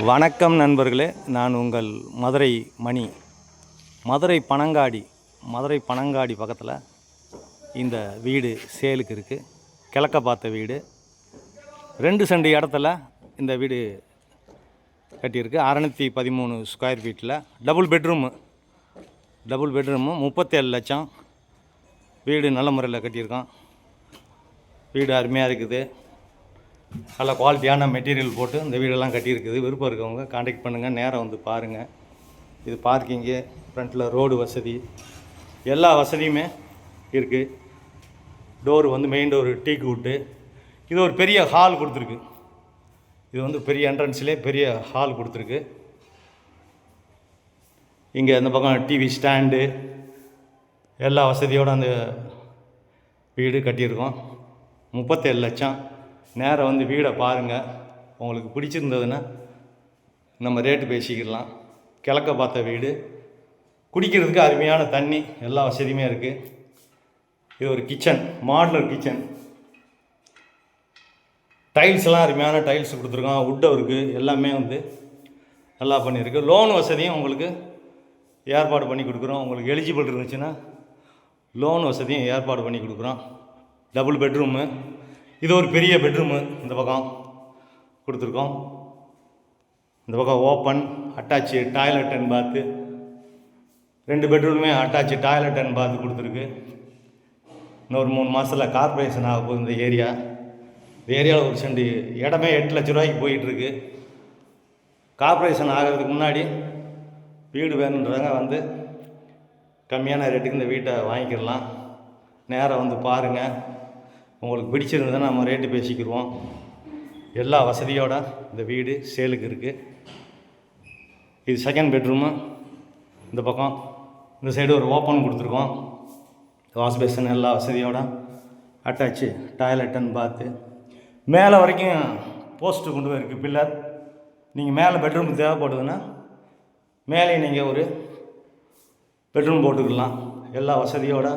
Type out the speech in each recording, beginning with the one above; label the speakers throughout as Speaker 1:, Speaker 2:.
Speaker 1: வணக்கம் நண்பர்களே, நான் உங்கள் மதுரை மணி. மதுரை பனங்காடி பக்கத்தில் இந்த வீடு சேலுக்கு இருக்குது. கிழக்க பார்த்த வீடு, 2 சென்ட் இடத்துல இந்த வீடு கட்டியிருக்கு. 613 ஸ்கொயர் ஃபீட்டில் டபுள் பெட்ரூமு 37 லட்சம். வீடு நல்ல முறையில் கட்டியிருக்கோம். வீடு அருமையாக இருக்குது. நல்ல குவாலிட்டியான மெட்டீரியல் போட்டு இந்த வீடெல்லாம் கட்டியிருக்குது. விருப்பம் இருக்கவங்க காண்டாக்ட் பண்ணுங்கள், நேரம் வந்து பாருங்கள். இது பார்க்கிங்கு, ஃப்ரண்ட்டில் ரோடு வசதி, எல்லா வசதியுமே இருக்குது. டோர் வந்து மெயின் டோர் டீக்கு விட்டு, இது ஒரு பெரிய ஹால் கொடுத்துருக்கு. இது வந்து பெரிய என்ட்ரன்ஸ்லேயே பெரிய ஹால் கொடுத்துருக்கு. இங்கே இந்த பக்கம் டிவி ஸ்டாண்டு எல்லா வசதியோடு அந்த வீடு கட்டியிருக்கோம். 37 லட்சம். நேரம் வந்து வீடை பாருங்கள். உங்களுக்கு பிடிச்சிருந்ததுன்னா நம்ம ரேட்டு பேசிக்கிடலாம். கிழக்க பார்த்த வீடு, குடிக்கிறதுக்கு அருமையான தண்ணி, எல்லா வசதியுமே இருக்குது. இது ஒரு கிச்சன், மாடுலர் கிச்சன். டைல்ஸ்லாம் அருமையான டைல்ஸ் கொடுத்துருக்கோம். வுட் ஒர்க்கு எல்லாமே வந்து நல்லா பண்ணியிருக்கு. லோன் வசதியும் உங்களுக்கு ஏற்பாடு பண்ணி கொடுக்குறோம். உங்களுக்கு எலிஜிபிள் இருந்துச்சுன்னா லோன் வசதியும் ஏற்பாடு பண்ணி கொடுக்குறோம். டபுள் பெட்ரூமு, இது ஒரு பெரிய பெட்ரூமு இந்த பக்கம் கொடுத்துருக்கோம். இந்த பக்கம் ஓப்பன் அட்டாச்சு டாய்லெட் அண்ட் பாத்து, 2 பெட்ரூமுமே அட்டாச்சு டாய்லெட் அண்ட் பாத்து கொடுத்துருக்கு. இன்னொரு 3 மாதத்தில் கார்பரேஷன் ஆக போகுது இந்த ஏரியா. இந்த ஏரியாவில் ஒரு சென்ட் இடமே 8 லட்ச ரூபாய்க்கு போயிட்டுருக்கு. கார்பரேஷன் ஆகிறதுக்கு முன்னாடி வீடு வேணுன்றவங்க வந்து கம்மியான ரேட்டுக்கு இந்த வீட்டை வாங்கிக்கிடலாம். நேரம் வந்து பாருங்கள். உங்களுக்கு பிடிச்சிருந்ததுன்னா நம்ம ரேட்டு பேசிக்கிடுவோம். எல்லா வசதியோடு இந்த வீடு சேலுக்கு இருக்குது. இது செகண்ட் பெட்ரூமு. இந்த பக்கம் இந்த சைடு ஒரு ஓப்பன் கொடுத்துருக்கோம். வாஷ் பேசன் எல்லா வசதியோடு அட்டாச்சு டாய்லெட் அண்ட் பாத்து. மேலே வரைக்கும் போஸ்ட்டு கொண்டு போயிருக்கு, பில்லர். நீங்கள் மேலே பெட்ரூம் தேவைப்படுதுன்னா மேலே நீங்கள் ஒரு பெட்ரூம் போட்டுக்கலாம். எல்லா வசதியோடு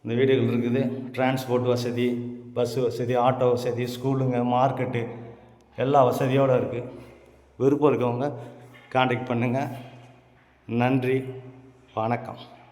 Speaker 1: இந்த வீடுகள் இருக்குது. டிரான்ஸ்போர்ட் வசதி, பஸ் வசதி, ஆட்டோ வசதி, ஸ்கூலுங்க, மார்க்கெட்டு எல்லா வசதியோடு இருக்குது. விருப்பம் இருக்கவங்க காண்டாக்ட் பண்ணுங்கள். நன்றி, வணக்கம்.